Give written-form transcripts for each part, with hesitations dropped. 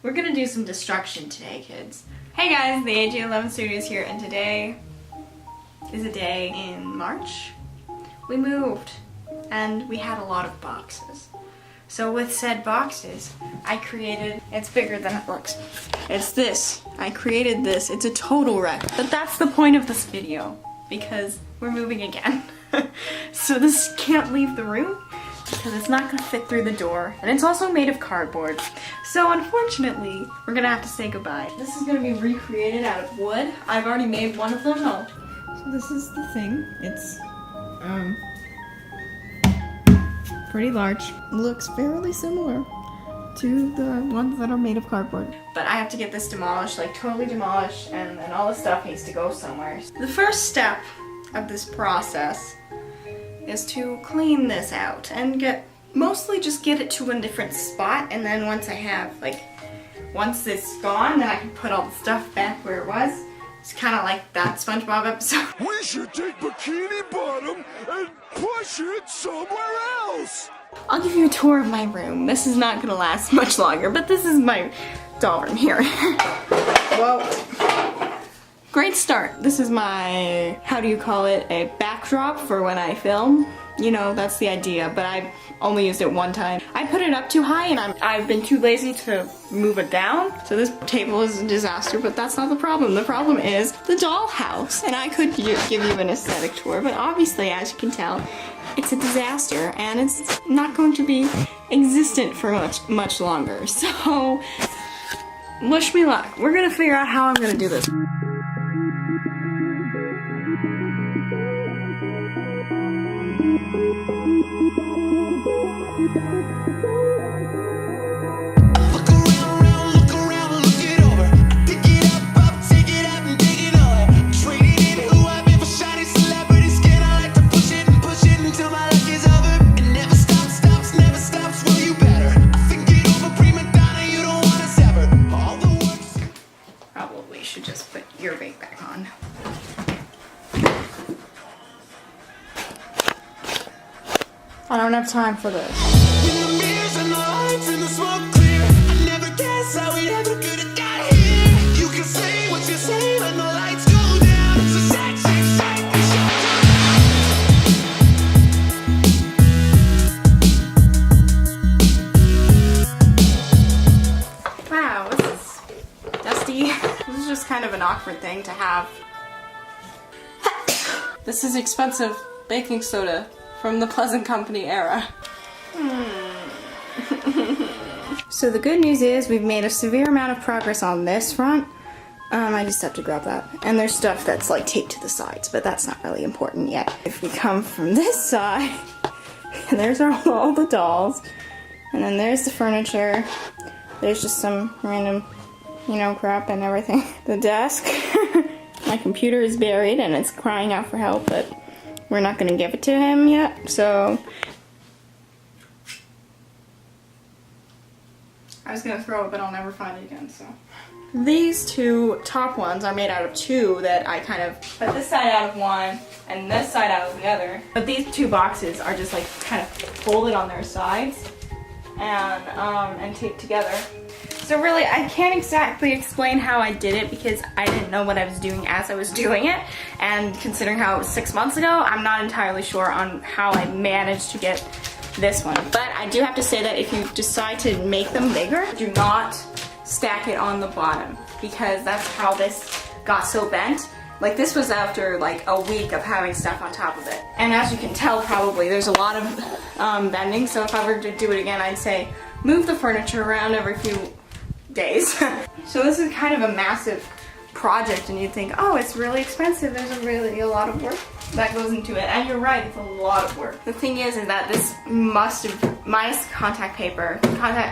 We're gonna do some destruction today, kids. Hey guys, the AG11 Studios here, and today is a day in March. We moved, and we had a lot of boxes. So with said boxes, I created, it's bigger than it looks. It's this. I created this. It's a total wreck. But that's the point of this video, because we're moving again. So this can't leave the room, because it's not gonna fit through the door. And it's also made of cardboard. So unfortunately, we're gonna have to say goodbye. This is gonna be recreated out of wood. I've already made one of them. Oh. So this is the thing. It's, pretty large. Looks fairly similar to the ones that are made of cardboard. But I have to get this demolished, like totally demolished, and then all the stuff needs to go somewhere. The first step of this process is to clean this out and mostly just get it to a different spot, and then once I have, once it's gone, then I can put all the stuff back where it was. It's kind of like that SpongeBob episode. We should take Bikini Bottom and push it somewhere else! I'll give you a tour of my room. This is not gonna last much longer, but this is my doll room here. Whoa. Great start. This is my, how do you call it, a backdrop for when I film. You know, that's the idea, but I've only used it one time. I put it up too high and I've been too lazy to move it down. So this table is a disaster, but that's not the problem. The problem is the dollhouse. And I could give you an aesthetic tour, but obviously, as you can tell, it's a disaster and it's not going to be existent for much longer. So, wish me luck. We're gonna figure out how I'm gonna do this. Should just put your bait back on. I don't have time for this. Wow, this is dusty. This is just kind of an awkward thing to have. This is expensive baking soda from the Pleasant Company era. So the good news is we've made a severe amount of progress on this front. I just have to grab that. And there's stuff that's like taped to the sides, but that's not really important yet. If we come from this side, there's all the dolls. And then there's the furniture. There's just some random, you know, crap and everything. The desk. My computer is buried and it's crying out for help, but we're not gonna give it to him yet, so. I was gonna throw it, but I'll never find it again, so. These two top ones are made out of two that I kind of put this side out of one and this side out of the other. But these two boxes are just like kind of folded on their sides and taped together. So really, I can't exactly explain how I did it because I didn't know what I was doing as I was doing it. And considering how it was 6 months ago, I'm not entirely sure on how I managed to get this one. But I do have to say that if you decide to make them bigger, do not stack it on the bottom because that's how this got so bent. Like this was after like a week of having stuff on top of it. And as you can tell probably, there's a lot of bending. So if I were to do it again, I'd say move the furniture around every few days. So this is kind of a massive project and you'd think, oh, it's really expensive. There's really a lot of work that goes into it. And you're right, it's a lot of work. The thing is that this must have, minus contact paper,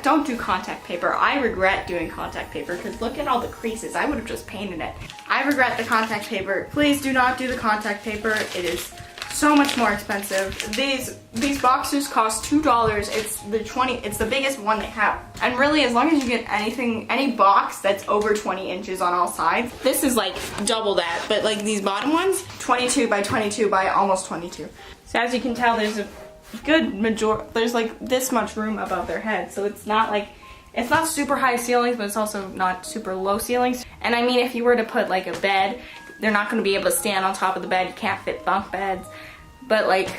don't do contact paper. I regret doing contact paper because look at all the creases. I would have just painted it. I regret the contact paper. Please do not do the contact paper. It is so much more expensive. These boxes cost $2. It's the biggest one they have. And really, as long as you get any box that's over 20 inches on all sides, this is like double that. But like these bottom ones, 22 by 22 by almost 22. So as you can tell, there's a good there's like this much room above their head. So it's not like It's not super high ceilings, but it's also not super low ceilings. And I mean, if you were to put like a bed, they're not going to be able to stand on top of the bed. You can't fit bunk beds. But like,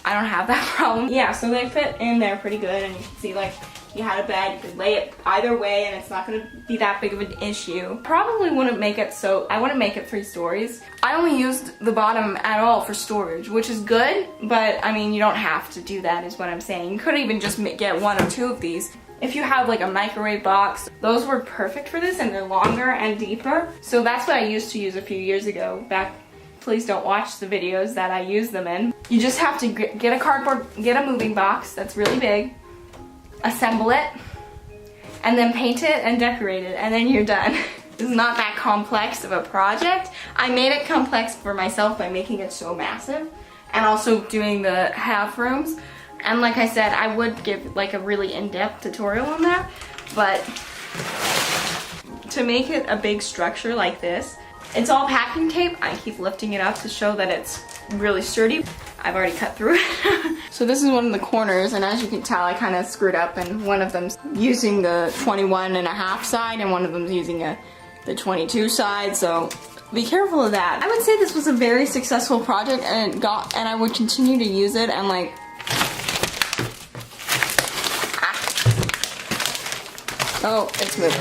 I don't have that problem. Yeah, so they fit in there pretty good, and you can see like you had a bed, you could lay it either way and it's not gonna be that big of an issue. Probably wouldn't make it so, I wouldn't make it 3 stories. I only used the bottom at all for storage, which is good, but I mean, you don't have to do that is what I'm saying. You could even just get 1 or 2 of these. If you have like a microwave box, those were perfect for this, and they're longer and deeper. So that's what I used to use a few years ago. Please don't watch the videos that I use them in. You just have to get a moving box that's really big, assemble it, and then paint it and decorate it, and then you're done. It's not that complex of a project. I made it complex for myself by making it so massive, and also doing the half rooms. And like I said, I would give like a really in-depth tutorial on that, but to make it a big structure like this, it's all packing tape. I keep lifting it up to show that it's really sturdy. I've already cut through it. So this is one of the corners, and as you can tell, I kind of screwed up, and one of them's using the 21.5 side, and one of them's using the 22 side, so be careful of that. I would say this was a very successful project, and I would continue to use it, and like, oh, it's moving.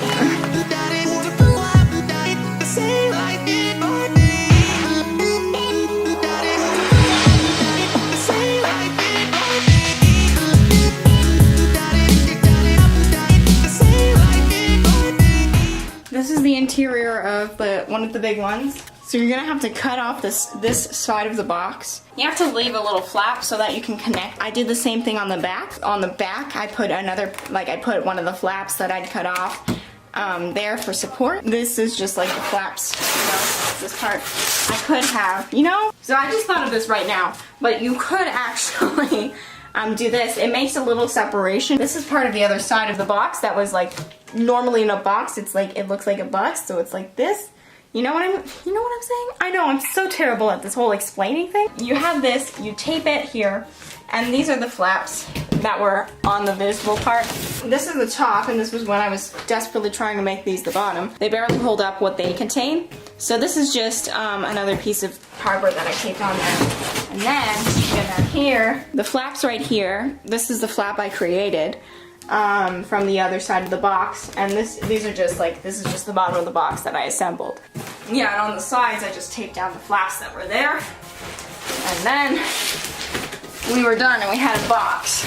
This is the interior of one of the big ones. So you're gonna have to cut off this side of the box. You have to leave a little flap so that you can connect. I did the same thing on the back. On the back, I put I put one of the flaps that I'd cut off there for support. This is just like the flaps, you know, this part. I could have, you know, so I just thought of this right now, but you could actually do this. It makes a little separation. This is part of the other side of the box that was like, normally in a box, it's like, it looks like a box, so it's like this. You know what I'm saying? I know, I'm so terrible at this whole explaining thing. You have this, you tape it here, and these are the flaps that were on the visible part. This is the top, and this was when I was desperately trying to make these the bottom. They barely hold up what they contain. So this is just another piece of cardboard that I taped on there. And then, you get down here, the flaps right here, this is the flap I created from the other side of the box, and these are just like, this is just the bottom of the box that I assembled. Yeah, and on the sides I just taped down the flaps that were there, and then we were done and we had a box.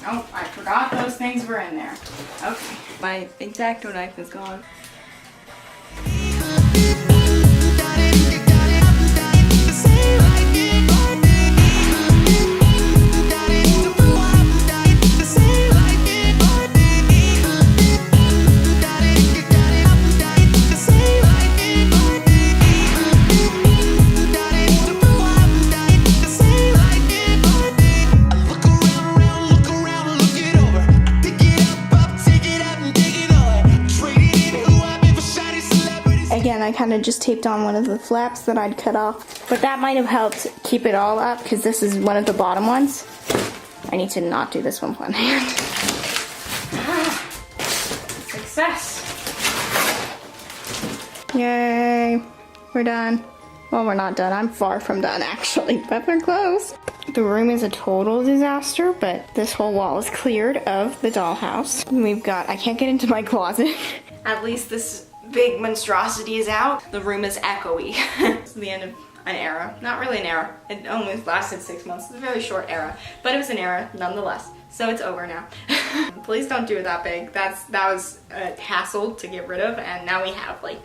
Oh, I forgot those things were in there. Okay, my X-Acto knife is gone. Again, I kind of just taped on one of the flaps that I'd cut off, but that might have helped keep it all up because this is one of the bottom ones. I need to not do this one with one hand. Success! Yay! We're done. Well, we're not done. I'm far from done, actually, but we're close. The room is a total disaster, but this whole wall is cleared of the dollhouse. We've got, I can't get into my closet. At least this big monstrosity is out. The room is echoey. It's the end of an era. Not really an era. It only lasted 6 months. It's a very short era, but it was an era nonetheless. So it's over now. Please don't do it that big. That was a hassle to get rid of, and now we have like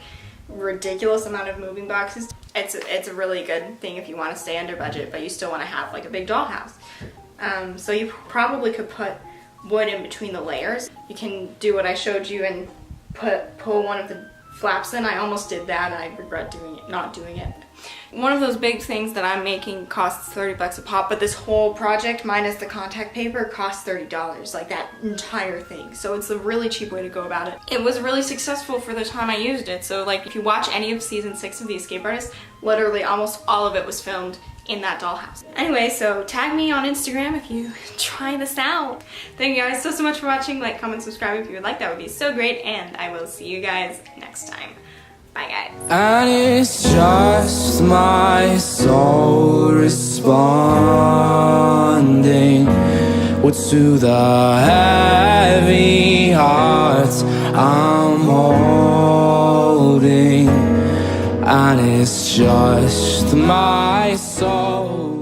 ridiculous amount of moving boxes. It's a really good thing if you want to stay under budget, but you still want to have like a big dollhouse. So you probably could put wood in between the layers. You can do what I showed you and pull one of the flaps in. I almost did that and I regret not doing it. One of those big things that I'm making costs 30 bucks a pop, but this whole project minus the contact paper costs $30, like that entire thing. So it's a really cheap way to go about it. It was really successful for the time I used it. So like if you watch any of season 6 of The Escape Artist, literally almost all of it was filmed in that dollhouse. Anyway, so tag me on Instagram if you try this out. Thank you guys so much for watching. Like, comment, subscribe if you would like. That would be so great. And I will see you guys next time. Bye, guys. And it's just my soul responding to the heavy heart I'm holding. And it's just my soul